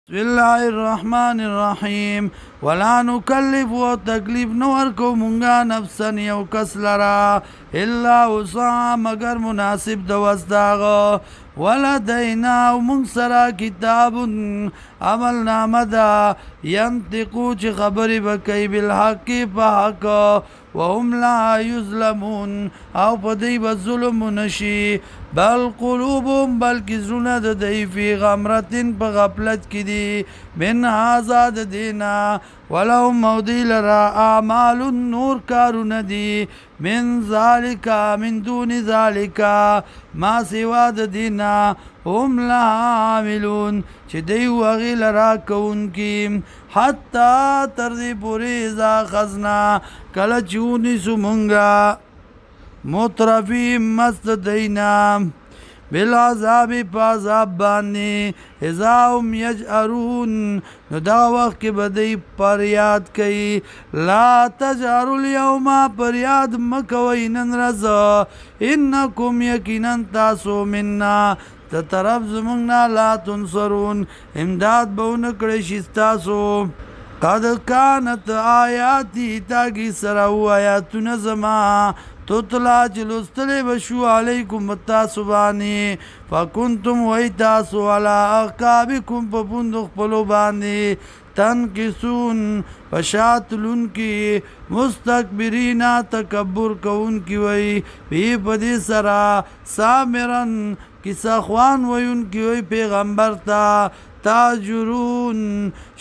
بسم الله الرحمن الرحیم ولا نکلف و تکلیف نور کو مونگا نفسا یو کس لرا الا وسعها مگر مناسب د وسداغه ولدینا ومونږ سره کتاب عمل نامه ده ینطقو چې خبرې به کوي بالحق په حق وهم لا یظلمون او په دوی به ظلم ونشي بل قلوبهم بلکې زړونه د دوی فی غمرتن په غفلت کې دي من هذا د دینا ولهم او دوی لره اعمال نور کارونه دي من ذالک من دون ذالک ما سوا د دینا هم لها عاملون چې دوی هغې لره کوونکي حتی تر دې پورې اذا اخذنا کله چې ونیسو مونږه مترفی مست دینا بالعذاب په عذاب باندې اذا هم یجأرون نو دا وخت کې به دوی فریاد کوي لا تجهروا اليوم فریاد مه کوئ نن ورځ انکم یقینا تاسو منا د طرف زمونږ نه لا تنصرون امداد به ونه کړی شي ستاسو قد کانت آیاتی تاکي سره و آیاتونه زما تطلع چې لوستلی به شو علیکم تاسو باندې فکنتم وی تاسو علی اعقابکم په پوندو خپلو باندې تنکسون په شا تلونکي مستکبرین تکبر کوونکي وی بې په دې سره سامرن کیسه خوان ویونکي وی پیغمبر ته تاجرون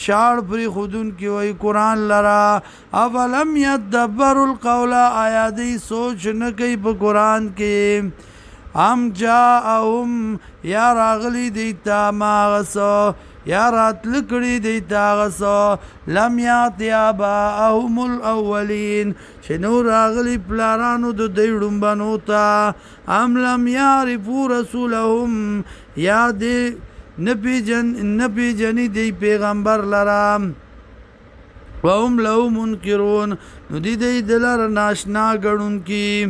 شاړ پرې ښودونکي وایي قرآن لره افلم یدبروا القول آیا دوی سوچ نه کوي په قرآن کې ام جاءهم یا راغلی دی ته ما هغه څه یا راتله کړي دی ته هغه څه لم یات آباءهم الاولین چې نو راغلي پلارانو د دوی ړومبنو ته ام لم یعرفوا رسولهم یا دی نپی جنی دی پیغمبر لرام وهم له منکرون نو دی دی دلر ناشنا گڑن کی